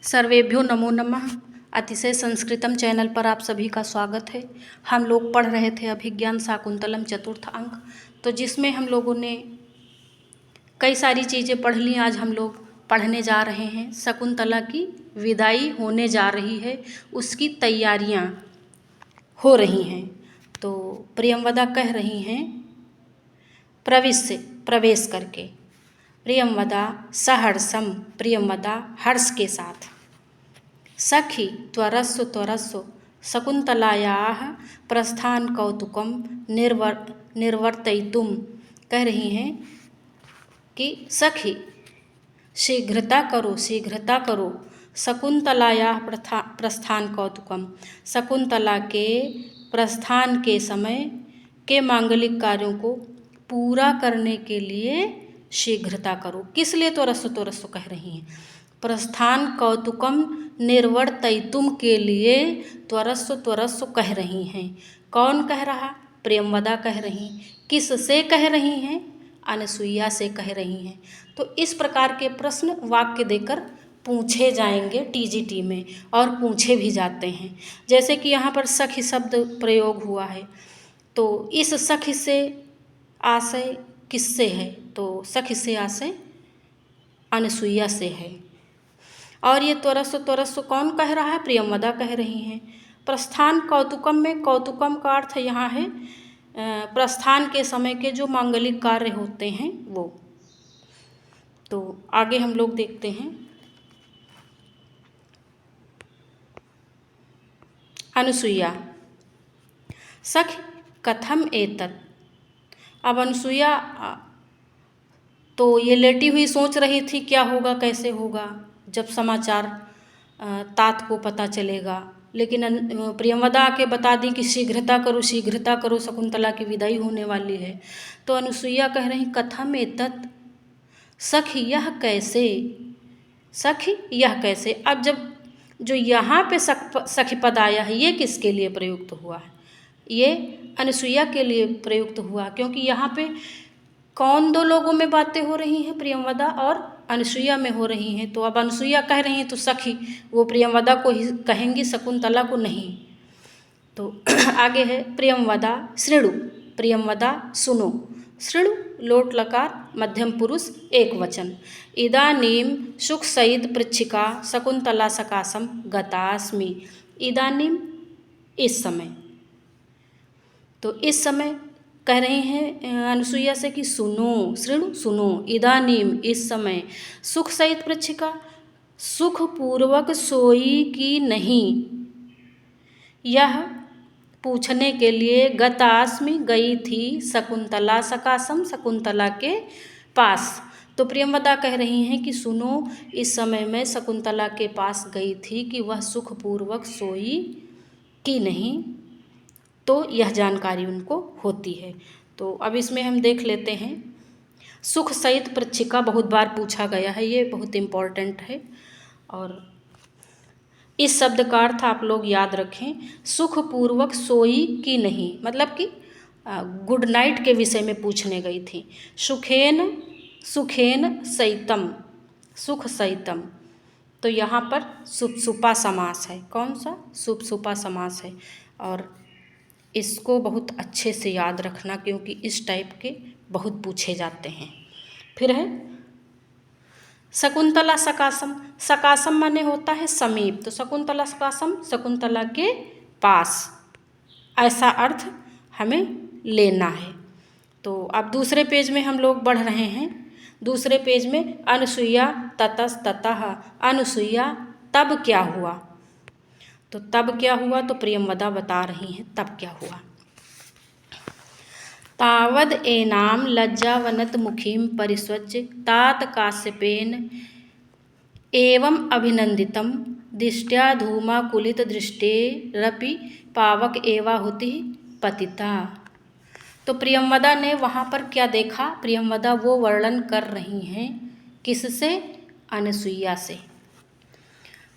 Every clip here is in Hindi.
सर्वेभ्यो नमो नमः। अतिशय संस्कृतम चैनल पर आप सभी का स्वागत है। हम लोग पढ़ रहे थे अभिज्ञान शाकुंतलम चतुर्थ अंक, तो जिसमें हम लोगों ने कई सारी चीज़ें पढ़ ली। आज हम लोग पढ़ने जा रहे हैं शकुंतला की विदाई होने जा रही है, उसकी तैयारियां हो रही हैं। तो प्रियंवदा कह रही हैं प्रवेश करके, प्रियंवदा सहर्षम, प्रियंवदा हर्ष के साथ, सखी त्वरस्सु शकुंतलायाः प्रस्थान कौतुकम निर्वर्तयितुम, कह रही हैं कि सखी शीघ्रता करो शकुंतलायाः प्रस्थान कौतुकम, शकुंतला के प्रस्थान के समय के मांगलिक कार्यों को पूरा करने के लिए शीघ्रता करो। किस लिए त्वरस्सु कह रही हैं? प्रस्थान कौतुकम निर्वर्तयितुम के लिए त्वरस्सु कह रही हैं। कौन कह रहा? प्रियंवदा कह रही। किससे कह रही हैं? अनसुईया से कह रही हैं। तो इस प्रकार के प्रश्न वाक्य देकर पूछे जाएंगे टीजीटी में, और पूछे भी जाते हैं। जैसे कि यहाँ पर सखी शब्द प्रयोग हुआ है, तो इस सखी से आशय किससे है? तो सखी से आशय अनसुईया से है। और ये त्वरस्सु कौन कह रहा है? प्रियंवदा कह रही हैं। प्रस्थान कौतुकम में कौतुकम का अर्थ यहाँ है प्रस्थान के समय के जो मांगलिक कार्य होते हैं वो। तो आगे हम लोग देखते हैं। अनुसुईया, सखी कथम एतत्। अब अनुसुईया तो ये लेटी हुई सोच रही थी क्या होगा, कैसे होगा जब समाचार तात को पता चलेगा। लेकिन प्रियंवदा आके बता दी कि शीघ्रता करो शकुंतला की विदाई होने वाली है। तो अनुसुईया कह रही कथम एतत्, सखी यह कैसे, सखी यह कैसे। अब जब जो यहाँ पे सखी पद आया है ये किसके लिए प्रयुक्त हुआ है? ये अनुसुईया के लिए प्रयुक्त हुआ, क्योंकि यहाँ पे कौन दो लोगों में बातें हो रही हैं? प्रियंवदा और अनुसुईया में हो रही हैं। तो अब अनुसुईया कह रही हैं तो सखी वो प्रियंवदा को ही कहेंगी, शकुंतला को नहीं। तो आगे है प्रियंवदा शृणु, प्रियंवदा सुनो, शृणु लोट लकार मध्यम पुरुष एक वचन, इदानीम सुख सहित पृच्छिका शकुंतला सकाशम गतास्मि। इदानीम इस समय, तो इस समय कह रही हैं अनुसुईया से कि सुनो, शृणु सुनो, इदानीम इस समय, सुख सहित पृच्छिका सुखपूर्वक सोई कि नहीं, यह पूछने के लिए गतास्मि गई थी शकुंतला सकाशम, शकुंतला के पास। तो प्रियंवदा कह रही हैं कि सुनो, इस समय मैं शकुंतला के पास गई थी कि वह सुखपूर्वक सोई कि नहीं, तो यह जानकारी उनको होती है। तो अब इसमें हम देख लेते हैं। सुख सहित पृच्छिका बहुत बार पूछा गया है, ये बहुत इम्पॉर्टेंट है। और इस शब्द का अर्थ आप लोग याद रखें, सुखपूर्वक सोई कि नहीं, मतलब कि गुड नाइट के विषय में पूछने गई थी। सुखेन सहितम, सुख सहितम, तो यहाँ पर सुपसुपा समास है। कौन सा? सुपसुपा समास है। और इसको बहुत अच्छे से याद रखना, क्योंकि इस टाइप के बहुत पूछे जाते हैं। फिर है शकुंतला सकाशम, सकाशम माने होता है समीप, तो शकुंतला सकाशम शकुंतला के पास, ऐसा अर्थ हमें लेना है। तो अब दूसरे पेज में हम लोग बढ़ रहे हैं। दूसरे पेज में अनुसुईया ततः, अनुसुईया तब क्या हुआ। तो तब क्या हुआ, तो प्रियंवदा बता रही हैं तब क्या हुआ। तावद एनाम लज्जावनत मुखीम परिस्वज्य तात काश्यपेन एवं अभिनंदितम दिष्ट्या धूमाकुलित दृष्टेरपि पावक एवाहुति पतिता। तो प्रियंवदा ने वहाँ पर क्या देखा? प्रियंवदा वो वर्णन कर रही हैं किससे? अनसुईया से।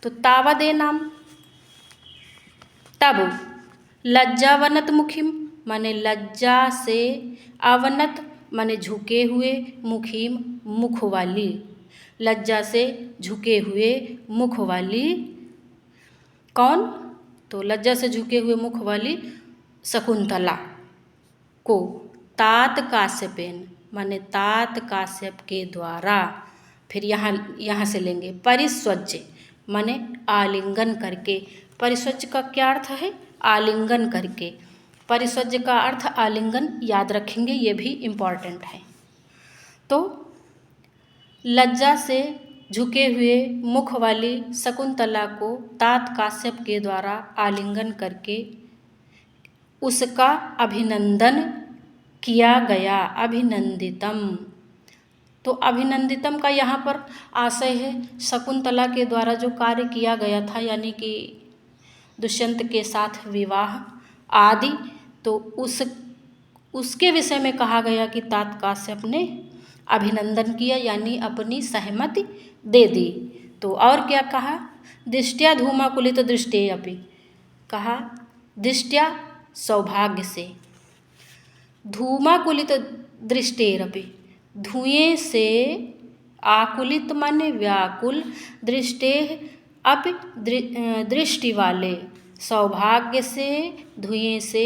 तो तावदे नाम तब, लज्जावनत मुखीम माने लज्जा से, अवनत माने झुके हुए, मुखीम मुख वाली, लज्जा से झुके हुए मुख वाली, कौन? तो लज्जा से झुके हुए मुख वाली शकुंतला को तात काश्यपेन, माने तात काश्यप के द्वारा, फिर यहाँ से लेंगे परिस्वज्य, माने आलिंगन करके। परिस्वज्य का क्या अर्थ है? आलिंगन करके। परिस्वज्य का अर्थ आलिंगन, याद रखेंगे, ये भी इम्पॉर्टेंट है। तो लज्जा से झुके हुए मुख वाली शकुंतला को तात काश्यप के द्वारा आलिंगन करके उसका अभिनंदन किया गया। अभिनंदितम, तो अभिनंदितम का यहाँ पर आशय है शकुंतला के द्वारा जो कार्य किया गया था, यानी कि दुष्यंत के साथ विवाह आदि, तो उसके विषय में कहा गया कि तात काश्यप ने अभिनंदन किया, यानी अपनी सहमति दे दी। तो और क्या कहा? दृष्टया धूमाकुलित दृष्टे अपि, कहा दृष्टया सौभाग्य से, धूमाकुलित दृष्टेरपि, धुएं से, आकुलित माने व्याकुल, दृष्टे अपि दृष्टि वाले, सौभाग्य से, धुएं से,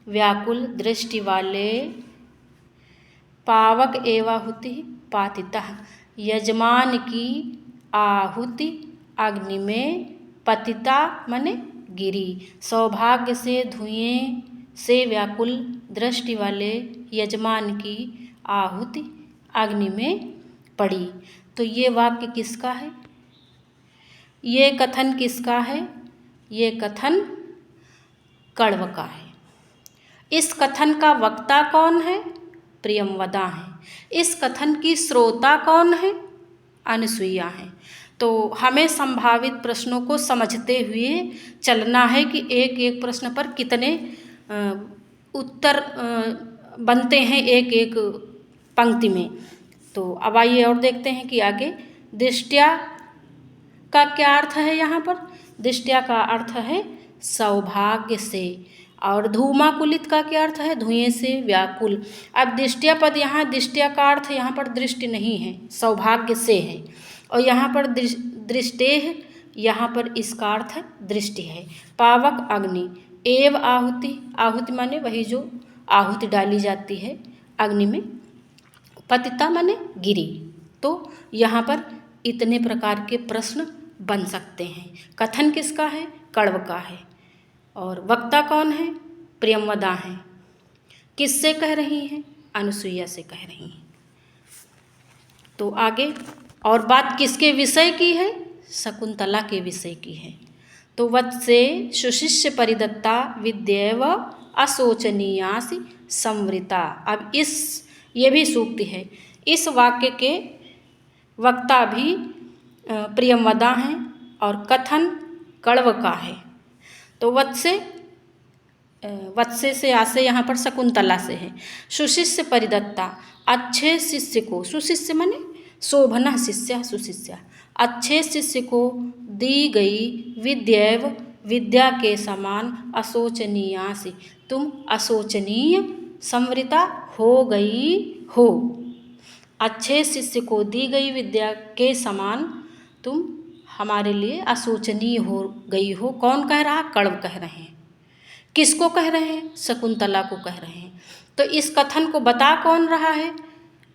व्याकुल दृष्टि वाले, पावक एवाहुति पातितः, यजमान की आहुति अग्नि में पतिता माने गिरी। सौभाग्य से, धुएं से, व्याकुल दृष्टि वाले यजमान की आहुति अग्नि में पड़ी। तो ये वाक्य किसका है? ये कथन किसका है? ये कथन कण्व का है। इस कथन का वक्ता कौन है? प्रियंवदा है। इस कथन की श्रोता कौन है? अनुसुईया है। तो हमें संभावित प्रश्नों को समझते हुए चलना है कि एक एक प्रश्न पर कितने उत्तर बनते हैं एक एक पंक्ति में। तो अब आइए और देखते हैं कि आगे दृष्टया का क्या अर्थ है। यहाँ पर दृष्टया का अर्थ है सौभाग्य से, और धूमाकुलित का क्या अर्थ है? धुएं से, व्याकुल। अब दृष्टया पद, यहाँ दृष्टया का अर्थ यहाँ पर दृष्टि नहीं है, सौभाग्य से है, और यहाँ पर दृष्टेह, यहाँ पर इसका अर्थ है दृष्टि है। पावक अग्नि, एव आहुति, आहुति माने वही जो आहुति डाली जाती है अग्नि में, पतिता माने गिरी। तो यहाँ पर इतने प्रकार के प्रश्न बन सकते हैं। कथन किसका है? कण्व का है। और वक्ता कौन है? प्रियंवदा है। किससे कह रही हैं? अनुसुईया से कह रही हैं। तो आगे और बात किसके विषय की है? शकुंतला के विषय की है। तो वत्से सुशिष्य परिदत्ता विद्यैव अशोचनीयासि संवृता। अब ये भी सूक्ति है। इस वाक्य के वक्ता भी प्रियंवदा हैं और कथन कण्व का है। तो वत्से से आशय यहाँ पर शकुंतला से है। सुशिष्य परिदत्ता, अच्छे शिष्य को, सुशिष्य माने शोभना शिष्य, सुशिष्य, अच्छे शिष्य को दी गई विद्यैव, विद्या के समान, अशोचनीयासि, तुम अशोचनीय, संवृता हो गई हो। अच्छे शिष्य को दी गई विद्या के समान तुम हमारे लिए अशोचनीय हो गई हो। कौन कह रहा? कण्व कह रहे हैं। किसको कह रहे हैं? शकुंतला को कह रहे हैं। तो इस कथन को बता कौन रहा है?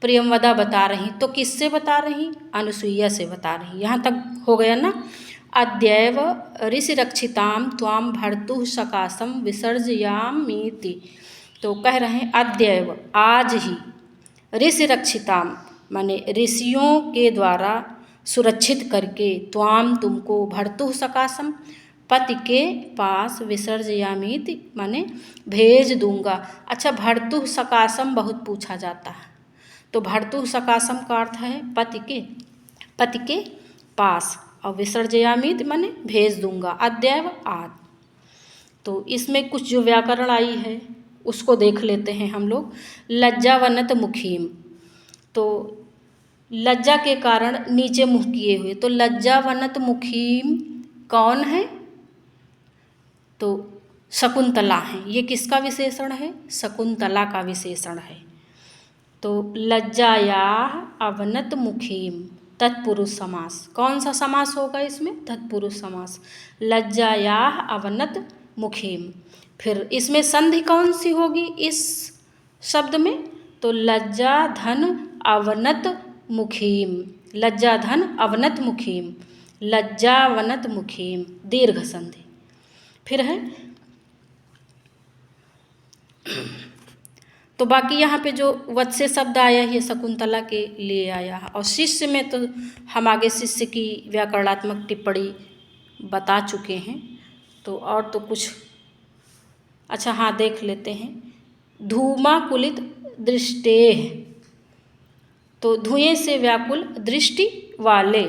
प्रियंवदा बता रही। तो किससे बता रही? अनुसुईया से बता रही। यहाँ तक हो गया ना। अद्यैव ऋषिरक्षिताम त्वाम भर्तुः सकाशम विसर्जयामीति। तो कह रहे हैं अद्यैव, आज ही, ऋषिरक्षिताम माने ऋषियों के द्वारा सुरक्षित करके, त्वाम तुमको, भर्तुः सकाशम पति के पास, विसर्जयामीति माने भेज दूंगा। अच्छा, भर्तुः सकाशम बहुत पूछा जाता है। तो भर्तुः सकाशम का अर्थ है पति के पास, और विसर्जयामीति माने भेज दूंगा। अद्यैव आज। तो इसमें कुछ जो व्याकरण आई है उसको देख लेते हैं हम लोग। लज्जावनत मुखीम, तो लज्जा के कारण नीचे मुख किए हुए, तो लज्जावनत मुखीम कौन है? तो शकुंतला है। ये किसका विशेषण है? शकुंतला का विशेषण है। तो लज्जाया अवनत मुखीम, तत्पुरुष समास। कौन सा समास होगा इसमें? तत्पुरुष समास। लज्जायाः अवनत मुखीम। फिर इसमें संधि कौन सी होगी इस शब्द में? तो लज्जा धन अवनत मुखीम। लज्जा धन अवनत मुखीम, लज्जावनत मुखीम, दीर्घ संधि। फिर है तो बाकी यहाँ पे जो वत्स्य शब्द आया है ये शकुंतला के लिए आया है। और शिष्य में तो हम आगे शिष्य की व्याकरणात्मक टिप्पणी बता चुके हैं, तो और तो कुछ अच्छा हाँ देख लेते हैं। धूमाकुलित दृष्टेः, तो धुएं से व्याकुल दृष्टि वाले।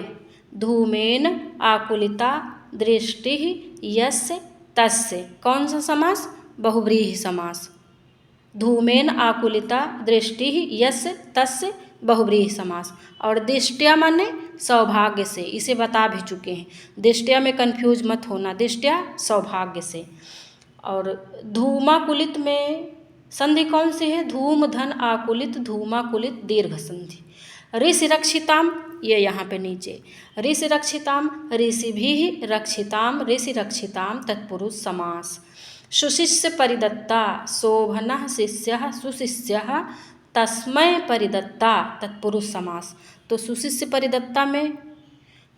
धूमेन आकुलिता दृष्टि यस्य तस्य। कौन सा समास? बहुव्रीहि समास। धूमेन आकुलिता दृष्टि यस्य तस्य, बहुव्रीहि समास। और दृष्टया माने सौभाग्य से, इसे बता भी चुके हैं। दृष्टया में कंफ्यूज मत होना, दृष्टया सौभाग्य से। और धूमाकुलित में संधि कौन सी है? धूम धन आकुलित, धूमाकुलित दीर्घ संधि। ऋषि रक्षिताम, ये यहाँ पे नीचे ऋषि रक्षिताम, ऋषिभिः रक्षिताम, ऋषि रक्षिताम तत्पुरुष समास। सुशिष्य परिदत्ता, शोभनः शिष्यः सुशिष्यः तस्मै परिदत्ता तत्पुरुष समास। तो सुशिष्य परिदत्ता में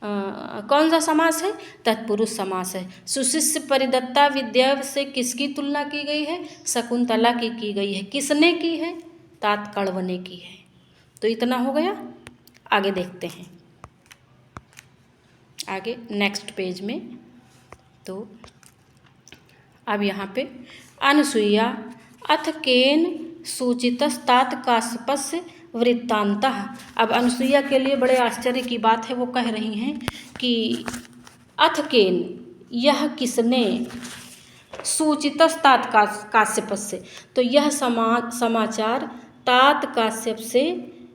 कौन सा समास है? तत्पुरुष समास है। सुशिष्य परिदत्ता विद्या से किसकी तुलना की गई है? शकुंतला की गई है। किसने की है? तात कण्व ने की है। तो इतना हो गया। आगे देखते हैं, आगे नेक्स्ट पेज में। तो अब यहाँ पे अनुसूया अथ केन सूचितस्तात काश्यपस्य वृत्तांतः। अब अनुसूया के लिए बड़े आश्चर्य की बात है, वो कह रही हैं कि अथ केन, यह किसने, सूचितस्तात काश्यपस्य, तो यह समाचार तात काश्यप से,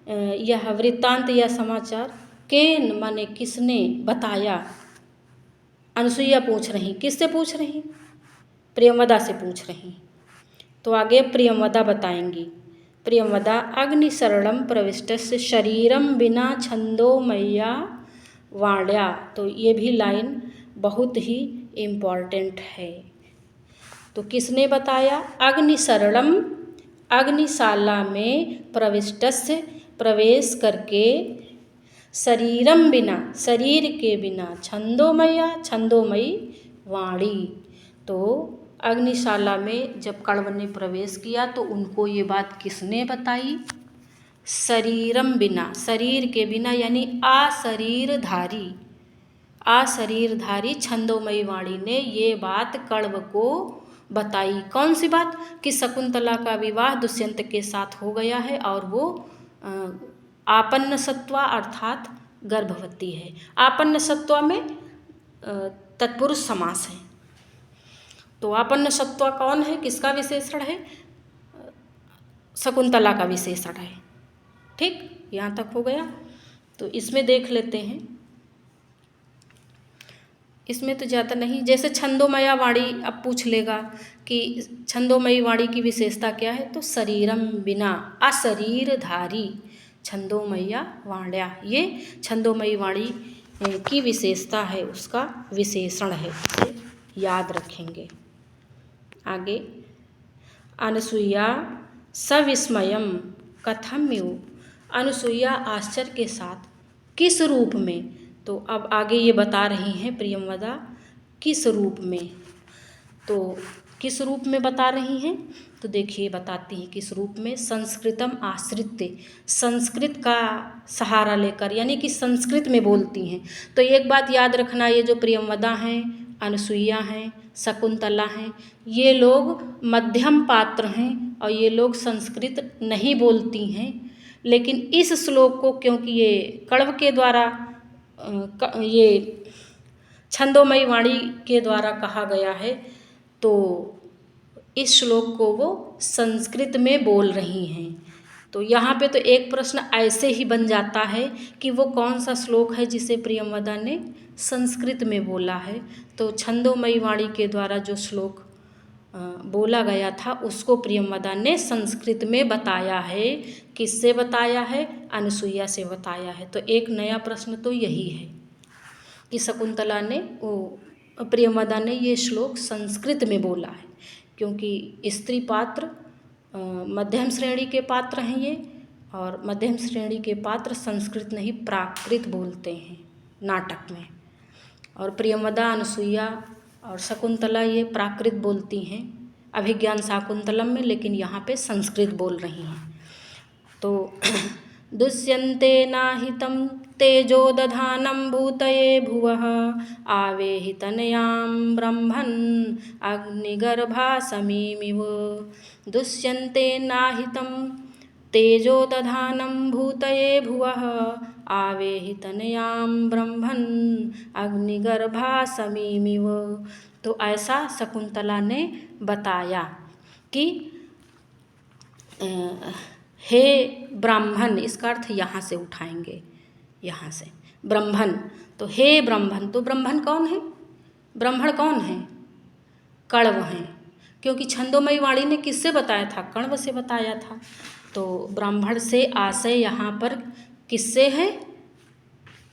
यह वृत्तांत या समाचार केन माने किसने बताया। अनुसूया पूछ रही, किससे पूछ रही? प्रियंवदा से पूछ रही। तो आगे प्रियंवदा बताएंगी। प्रियंवदा अग्निशरणं प्रविष्टस्य शरीरम विना छंदोमय्या वाण्या। तो ये भी लाइन बहुत ही इम्पॉर्टेंट है। तो किसने बताया? अग्निशरणम, अग्निशाला में प्रविष्टस्य, प्रवेश करके, शरीरम बिना, शरीर के बिना, छंदोमया, छंदोमयी वाणी। तो अग्निशाला में जब कण्व ने प्रवेश किया तो उनको ये बात किसने बताई? शरीरम बिना, शरीर के बिना यानी अशरीरधारी, अशरीरधारी छंदोमयी वाणी ने ये बात कण्व को बताई। कौन सी बात? कि शकुंतला का विवाह दुष्यंत के साथ हो गया है और वो आपन्नसत्वा अर्थात गर्भवती है। आपन्नसत्वा में तत्पुरुष समास है। तो आपन्नसत्वा कौन है, किसका विशेषण है? शकुंतला का विशेषण है। ठीक, यहाँ तक हो गया। तो इसमें देख लेते हैं, इसमें तो ज़्यादा नहीं। जैसे छंदोमया वाणी अब पूछ लेगा कि छंदोमयी वाणी की विशेषता क्या है, तो शरीरम बिना अशरीरधारी छंदोमय्या वाण्या, ये छंदोमयी वाणी की विशेषता है, उसका विशेषण है, इसे याद रखेंगे। आगे अनुसूया सविस्मयम कथम्यु, अनुसूया आश्चर्य के साथ, किस रूप में? तो अब आगे ये बता रही हैं प्रियंवदा किस रूप में। तो किस रूप में बता रही हैं? तो देखिए बताती हैं किस रूप में। संस्कृतम आश्रित्य, संस्कृत का सहारा लेकर, यानी कि संस्कृत में बोलती हैं। तो एक बात याद रखना, ये जो प्रियंवदा हैं, अनुसूया हैं, शकुंतला हैं, ये लोग मध्यम पात्र हैं और ये लोग संस्कृत नहीं बोलती हैं। लेकिन इस श्लोक को क्योंकि ये कण्व के द्वारा, ये छंदोमयी वाणी के द्वारा कहा गया है, तो इस श्लोक को वो संस्कृत में बोल रही हैं। तो यहाँ पे तो एक प्रश्न ऐसे ही बन जाता है कि वो कौन सा श्लोक है जिसे प्रियंवदा ने संस्कृत में बोला है। तो छंदोमयी वाणी के द्वारा जो श्लोक बोला गया था उसको प्रियंवदा ने संस्कृत में बताया है किससे बताया है? अनुसुईया से बताया है। तो एक नया प्रश्न तो यही है कि शकुंतला ने प्रियंवदा ने ये श्लोक संस्कृत में बोला है, क्योंकि स्त्री पात्र मध्यम श्रेणी के पात्र हैं ये, और मध्यम श्रेणी के पात्र संस्कृत नहीं प्राकृत बोलते हैं नाटक में, और प्रियंवदा, अनुसुईया और शकुंतला ये प्राकृत बोलती हैं अभिज्ञान शाकुंतलम में, लेकिन यहाँ पे संस्कृत बोल रही हैं। तो दुष्यन्ते नाहितं तेजो दधानं भूतये भुवः आवेहि तनयां ब्रह्मन् अग्निगर्भा समीमिव। दुष्यन्ते नाहितं तेजो दधानं भूतये भुवः आवेहि तनयां ब्रह्मन् अग्निगर्भा समीमिव। तो ऐसा शकुंतला ने बताया कि हे ब्राह्मण, इसका अर्थ यहाँ से उठाएंगे, यहाँ से ब्राह्मण। तो हे ब्राह्मण, तो ब्राह्मण कौन है? ब्राह्मण कौन है? कण्व हैं, क्योंकि छंदोमयी वाणी ने किससे बताया था? कण्व से बताया था। तो ब्राह्मण से आशय यहाँ पर किससे है?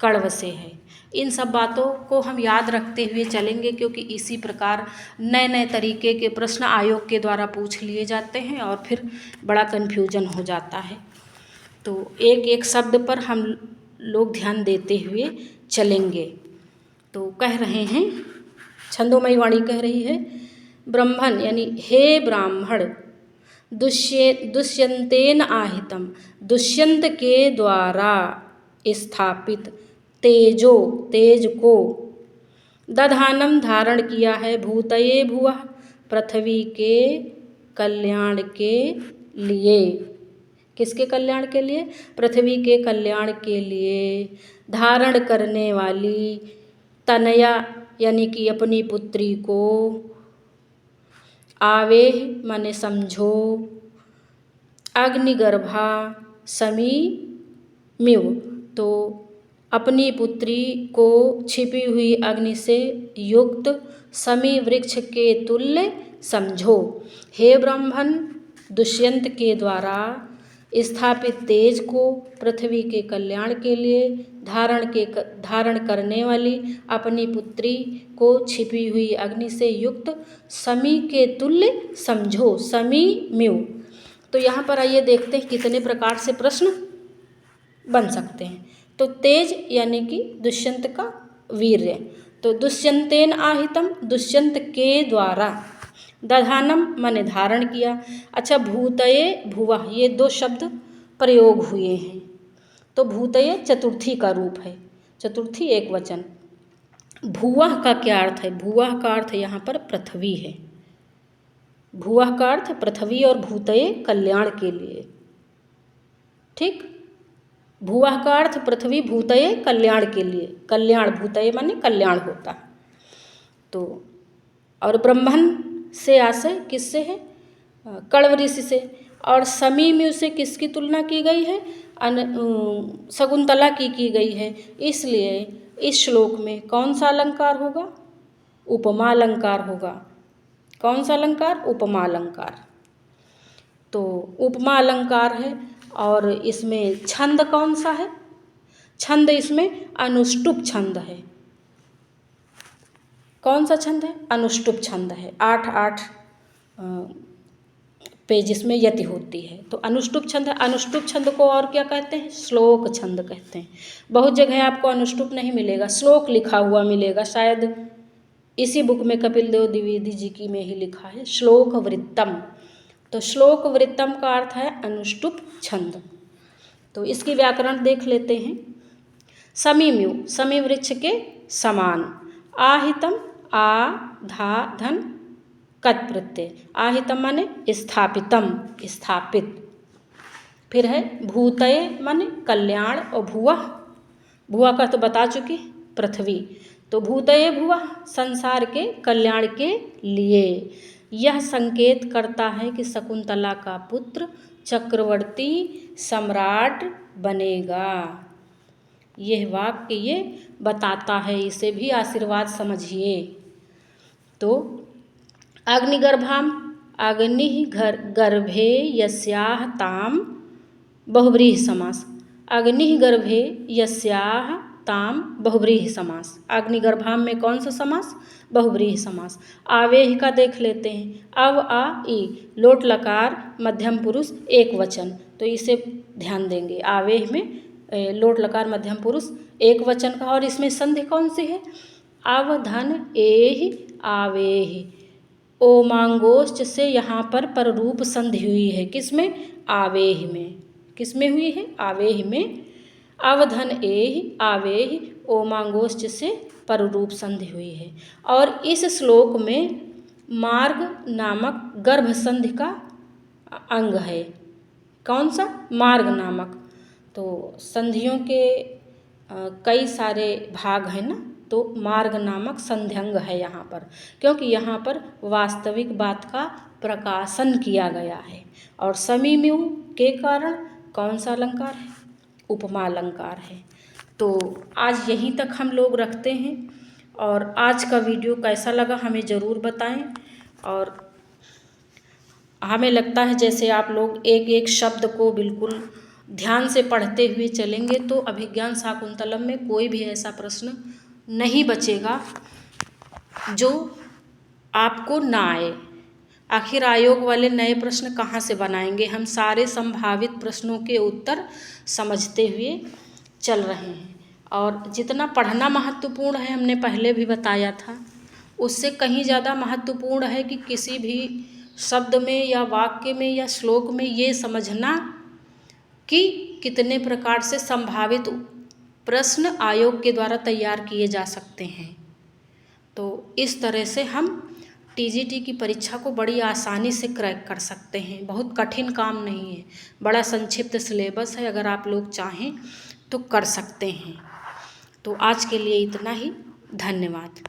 कण्व से है। इन सब बातों को हम याद रखते हुए चलेंगे, क्योंकि इसी प्रकार नए नए तरीके के प्रश्न आयोग के द्वारा पूछ लिए जाते हैं और फिर बड़ा कन्फ्यूजन हो जाता है। तो एक एक शब्द पर हम लोग ध्यान देते हुए चलेंगे। तो कह रहे हैं, छंदोमयी वाणी कह रही है, ब्रह्मण यानी हे ब्राह्मण, दुष्यंतेन आहितम, दुष्यंत के द्वारा स्थापित, तेजो तेज को, दधानम धारण किया है, भूतये भुवः पृथ्वी के कल्याण के लिए। किसके कल्याण के लिए? पृथ्वी के कल्याण के लिए। धारण करने वाली, तनया यानी कि अपनी पुत्री को, आवेह माने समझो, अग्निगर्भा समीमिव, तो अपनी पुत्री को छिपी हुई अग्नि से युक्त समी वृक्ष के तुल्य समझो। हे ब्राह्मण, दुष्यंत के द्वारा स्थापित तेज को पृथ्वी के कल्याण के लिए धारण करने वाली अपनी पुत्री को छिपी हुई अग्नि से युक्त समी के तुल्य समझो, समीमिव। तो यहाँ पर आइए देखते हैं कितने प्रकार से प्रश्न बन सकते हैं। तो तेज यानी कि दुष्यंत का वीर्य, तो दुष्यंतेन आहितम, दुष्यंत के द्वारा, दधानम माने धारण किया। अच्छा, भूतये भुवः, ये दो शब्द प्रयोग हुए हैं। तो भूतये चतुर्थी का रूप है, चतुर्थी एक वचन। भुवः का क्या अर्थ है? भुवः का अर्थ यहाँ पर पृथ्वी है। भुवः का अर्थ पृथ्वी और भूतये कल्याण के लिए। ठीक, भुवः का अर्थ पृथ्वी, भूतये कल्याण के लिए। कल्याण, भूतये माने कल्याण होता है। तो और ब्रह्मण से आशय किससे है? कण्व ऋषि से। और समीमिव से किसकी तुलना की गई है? शकुंतला की गई है। इसलिए इस श्लोक में कौन सा अलंकार होगा? उपमा अलंकार होगा। कौन सा अलंकार? उपमा अलंकार। तो उपमा अलंकार है, और इसमें छंद कौन सा है? छंद इसमें अनुष्टुप छंद है। कौन सा छंद है? अनुष्टुप छंद है। 8-8 पेज इसमें यति होती है। तो अनुष्टुप छंद है। अनुष्टुप छंद को और क्या कहते हैं? श्लोक छंद कहते हैं। बहुत जगह आपको अनुष्टुप नहीं मिलेगा, श्लोक लिखा हुआ मिलेगा। शायद इसी बुक में कपिल देव द्विवेदी जी की में ही लिखा है श्लोक वृत्तम। तो श्लोक वृत्तम का अर्थ है अनुष्टुप छंद। तो इसकी व्याकरण देख लेते हैं। समीम्यु, समी वृक्ष के समान। आहितम, आ धा धन कत प्रत्यय। आहितम माने स्थापितम, स्थापित। फिर है भूतये माने कल्याण, और भुवः, भुवः का तो बता चुकी, पृथ्वी। तो भूतये भुवः संसार के कल्याण के लिए। यह संकेत करता है कि शकुंतला का पुत्र चक्रवर्ती सम्राट बनेगा। यह वाक्य ये बताता है, इसे भी आशीर्वाद समझिए। तो अग्निगर्भाम, अग्नि गर्भे यस्याह ताम बहुव्रीहि समास। अग्निगर्भे यस्याः ताम बहुव्रीहि समास। अग्निगर्भाम में कौन सा समास? बहुव्रीहि समास। आवेह का देख लेते हैं। अव आ ई लोट लकार मध्यम पुरुष एक वचन, तो इसे ध्यान देंगे। आवेह में लोट लकार मध्यम पुरुष एक वचन का, और इसमें संधि कौन सी है? अवधन एह आवेह। ओमांगोष्ठ से यहाँ पर पररूप संधि हुई है। किसमें? आवेह में। किसमें हुई है? आवेह में। अवधन एह आवेह ओमांगोष्ठ से पररूप संधि हुई है। और इस श्लोक में मार्ग नामक गर्भ संधि का अंग है। कौन सा? मार्ग नामक। तो संधियों के कई सारे भाग हैं ना, तो मार्ग नामक संध्यंग है यहाँ पर, क्योंकि यहाँ पर वास्तविक बात का प्रकाशन किया गया है। और समीम्यु के कारण कौन सा अलंकार है? उपमा अलंकार है। तो आज यहीं तक हम लोग रखते हैं, और आज का वीडियो कैसा लगा हमें ज़रूर बताएं। और हमें लगता है जैसे आप लोग एक एक शब्द को बिल्कुल ध्यान से पढ़ते हुए चलेंगे तो अभिज्ञान शाकुंतलम में कोई भी ऐसा प्रश्न नहीं बचेगा जो आपको ना आए। आखिर आयोग वाले नए प्रश्न कहाँ से बनाएंगे? हम सारे संभावित प्रश्नों के उत्तर समझते हुए चल रहे हैं। और जितना पढ़ना महत्वपूर्ण है, हमने पहले भी बताया था, उससे कहीं ज़्यादा महत्वपूर्ण है कि किसी भी शब्द में या वाक्य में या श्लोक में ये समझना कि कितने प्रकार से संभावित प्रश्न आयोग के द्वारा तैयार किए जा सकते हैं। तो इस तरह से हम टीजीटी की परीक्षा को बड़ी आसानी से क्रैक कर सकते हैं। बहुत कठिन काम नहीं है, बड़ा संक्षिप्त सिलेबस है। अगर आप लोग चाहें तो कर सकते हैं। तो आज के लिए इतना ही। धन्यवाद।